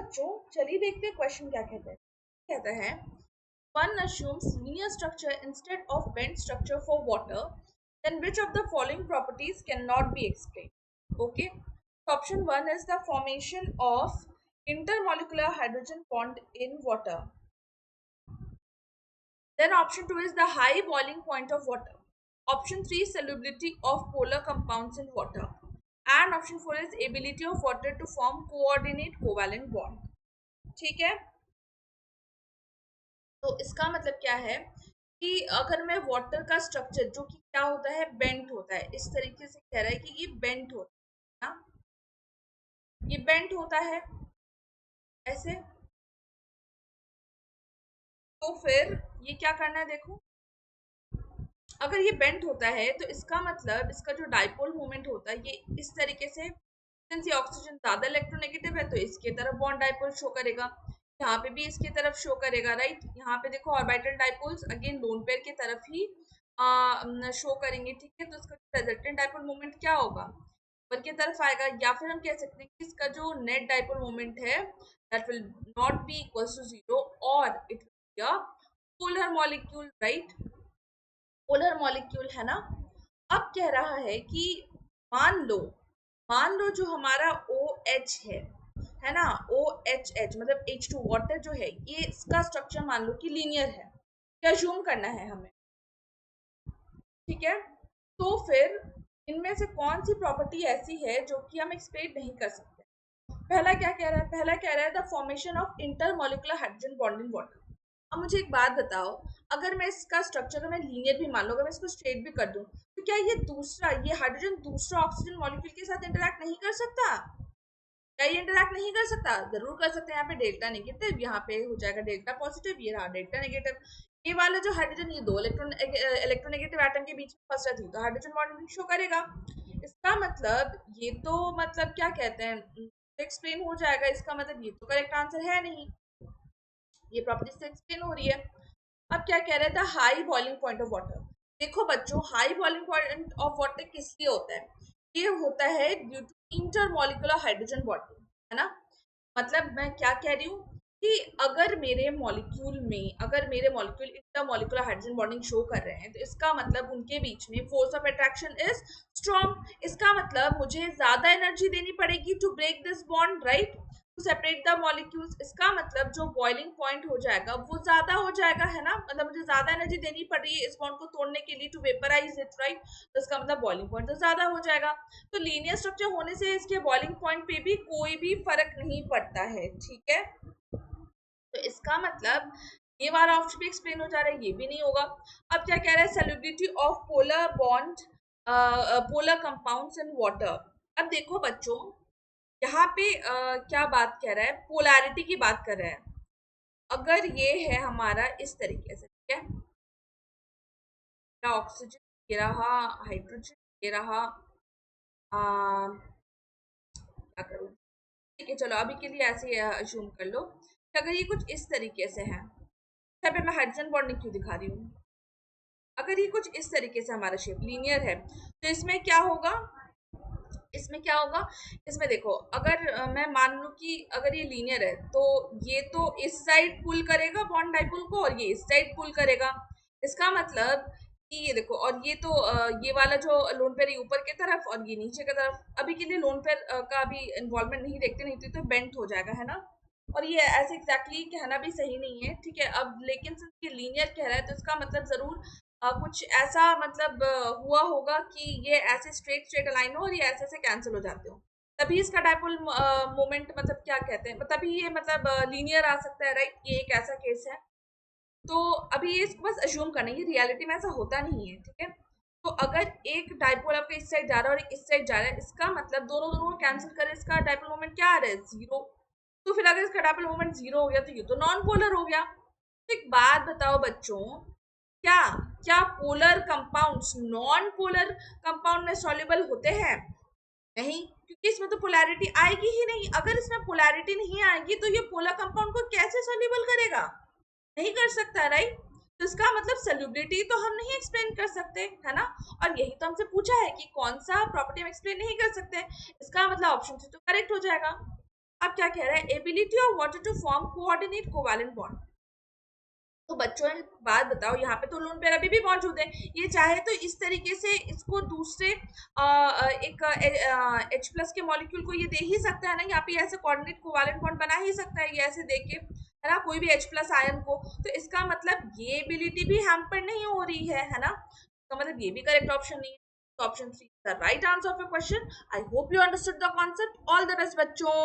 बच्चों चलिए देखते हैं क्वेश्चन क्या कहते हैं। कहता है one assumes linear structure instead of bent structure for water, then which of the following properties cannot be explained? Okay, so option 1 is the formation of intermolecular hydrogen bond in water. Then option 2 is the high boiling point of water. Option 3 solubility of polar compounds in water. And option 4 is ability of water to form coordinate covalent bond. ठीक है, तो इसका मतलब क्या है कि अगर मैं वाटर का स्ट्रक्चर जो कि क्या होता है, बेंट होता है, इस तरीके से कह रहा है कि ये बेंट होता है ना, ये बेंट होता है ऐसे, तो फिर ये क्या करना है देखो, अगर ये बेंट होता है तो इसका मतलब इसका जो डाइपोल मोमेंट होता है ये इस तरीके से, सिंस ये ऑक्सीजन ज्यादा इलेक्ट्रोनेगेटिव है तो इसके तरफ बॉन्ड डाइपोल शो करेगा, यहाँ पे भी इसके तरफ शो करेगा, राइट। यहाँ पे देखो orbital dipoles again lone pair की तरफ ही शो करेंगे, ठीक है। तो इसका रिजल्टेंट डाइपोल मोमेंट क्या होगा, ऊपर की तरफ आएगा, या फिर हम कह सकते हैं कि इसका जो नेट डाइपोल मोमेंट है that will not be equal to zero, और it will be a polar molecule, right, polar molecule है ना। अब कह रहा है कि मान लो जो हमारा OH है ना, OHH मतलब H2 वाटर जो है, ये इसका स्ट्रक्चर मान लो कि लीनियर है, क्या अज्यूम करना है हमें, ठीक है। तो फिर इनमें से कौन सी प्रॉपर्टी ऐसी है जो कि हम एक्सप्लेन नहीं कर सकते। पहला क्या कह रहा है, पहला कह रहा है the formation of intermolecular hydrogen bond in water. अब मुझे एक बात बताओ, अगर मैं इसका स्ट्रक्चर मैं लीनियर भी मान लो, अगर मैं इसको स्ट्रेट भी कर दूं, तो क्या ये हाइड्रोजन दूसरा ऑक्सीजन मॉलिक्यूल के साथ इंटरेक्ट नहीं कर सकता, क्या ये इंटरेक्ट नहीं कर सकता, जरूर कर सकते हैं। यहाँ पे डेल्टा नेगेटिव, यहाँ पे हो जाएगा डेल्टा पॉजिटिव, ये रहा डेल्टा नेगेटिव। ये वाला जो हाइड्रोजन, ये दो इलेक्ट्रोनेगेटिव एटम के बीच में फंस रही तो हाइड्रोजन बॉन्ड शो करेगा। इसका मतलब ये तो मतलब क्या कहते हैं, एक्सप्लेन हो जाएगा, इसका मतलब ये तो करेक्ट आंसर है नहीं, ये प्रॉपर्टी से एक्सप्लेन हो रही है। अब क्या कह रहे थे, high boiling point of water. देखो बच्चों, high boiling point of water किस लिए होता है, ये होता है due to intermolecular hydrogen bonding, है ना। मतलब मैं क्या कह रही हूँ कि अगर मेरे molecule intermolecular hydrogen bonding show कर रहे हैं, तो इसका मतलब उनके बीच में force of attraction is strong. इसका मतलब मुझे ज्यादा एनर्जी देनी पड़ेगी to break this bond, right, to separate the molecules. इसका मतलब जो बॉइलिंग पॉइंट हो जाएगा वो ज्यादा हो जाएगा, है ना, मतलब मुझे ज्यादा एनर्जी देनी पड़ रही है इस बॉन्ड को तोड़ने के लिए, टू वेपराइज इट, राइट। तो इसका मतलब बॉइलिंग पॉइंट तो ज्यादा हो जाएगा। तो लीनियर स्ट्रक्चर होने से इसके बॉइलिंग पॉइंट पे भी कोई भी फर्क नहीं पड़ता है, ठीक है। तो इसका मतलब ये वाला ऑप्शन भी एक्सप्लेन हो जा रहा है, ये भी नहीं होगा। अब क्या कह रहा है, solubility of polar bond, polar compounds in water. अब देखो बच्चों, यहाँ पे क्या बात कह रहा है, पोलैरिटी की बात कर रहा है। अगर ये है हमारा इस तरीके से, ठीक है, ऑक्सीजन, ये रहा हाइड्रोजन, ये रहा क्या करूँ, ठीक है चलो अभी के लिए ऐसे अज्यूम कर लो कि अगर ये कुछ इस तरीके से है, यहाँ पे मैं हाइड्रोजन बॉन्डिंग क्यों दिखा रही हूँ, अगर ये कुछ इस तरीके से हमारा शेप लीनियर है, तो इसमें क्या होगा, इसमें क्या होगा, इसमें देखो अगर मैं मान लूं कि अगर ये लीनियर है तो ये तो इस साइड पुल करेगा बॉन्ड डाइपोल को, और ये इस साइड पुल करेगा। इसका मतलब कि ये देखो, और ये तो ये वाला जो लोन पेयर ऊपर की तरफ और ये नीचे की तरफ, अभी के लिए लोन पेयर का भी इन्वॉल्वमेंट नहीं देखते, नहीं तो बेंट हो जाएगा, है ना। और ये ऐसे एग्जैक्टली कहना भी सही नहीं है, ठीक है। अब लेकिन सिंस ये लीनियर कह रहा है तो इसका मतलब जरूर कुछ ऐसा मतलब हुआ होगा कि ये ऐसे स्ट्रेट स्ट्रेट अलाइन हो और ये ऐसे ऐसे कैंसिल हो जाते हो, तभी इसका डाइपोल मोमेंट मतलब क्या कहते हैं, तभी ये मतलब लीनियर आ सकता है, राइट। ये एक ऐसा केस है। तो अभी ये इसको बस अज्यूम करना है, ये रियलिटी में ऐसा होता नहीं है, ठीक है। तो अगर एक डाइपोल आपका इस साइड जा रहा है और एक इस साइड जा रहा है, इसका मतलब दोनों दोनों को कैंसिल करें, इसका डाइपोल मोमेंट क्या आ रहा है, जीरो। तो फिर अगर इसका डाइपोल मोमेंट जीरो हो गया तो ये तो नॉन पोलर हो गया। तो एक बात बताओ बच्चों, क्या क्या polar compounds non polar compound में सॉल्युबल होते हैं, नहीं, क्योंकि इसमें तो पोलैरिटी आएगी ही नहीं। अगर इसमें पोलैरिटी नहीं आएगी तो ये पोलर कंपाउंड को कैसे सॉल्युबल करेगा, नहीं कर सकता, राइट। तो इसका मतलब सॉल्युबिलिटी तो हम नहीं एक्सप्लेन कर सकते, है ना। और यही तो हमसे पूछा है कि कौन सा प्रॉपर्टी हम एक्सप्लेन नहीं कर सकते, इसका मतलब ऑप्शन से तो करेक्ट हो जाएगा। अब क्या कह रहा है, ability of water to form coordinate covalent bond. तो बच्चों एक बात बताओ, यहाँ पे तो लोन पेयर अभी भी मौजूद है, ये चाहे तो इस तरीके से इसको दूसरे एक H प्लस के मॉलिक्यूल को ये दे ही सकता है ना, यहाँ पे ऐसे कोऑर्डिनेट कोवैलेंट बॉन्ड बना ही सकता है ये ऐसे दे के, है ना, कोई भी H प्लस आयन को। तो इसका मतलब ये एबिलिटी भी हैम्पर नहीं हो रही है ना, तो मतलब ये भी करेक्ट ऑप्शन नहीं है। तो option 3 the right answer of your question. I hope you understood the concept. All the best बच्चों।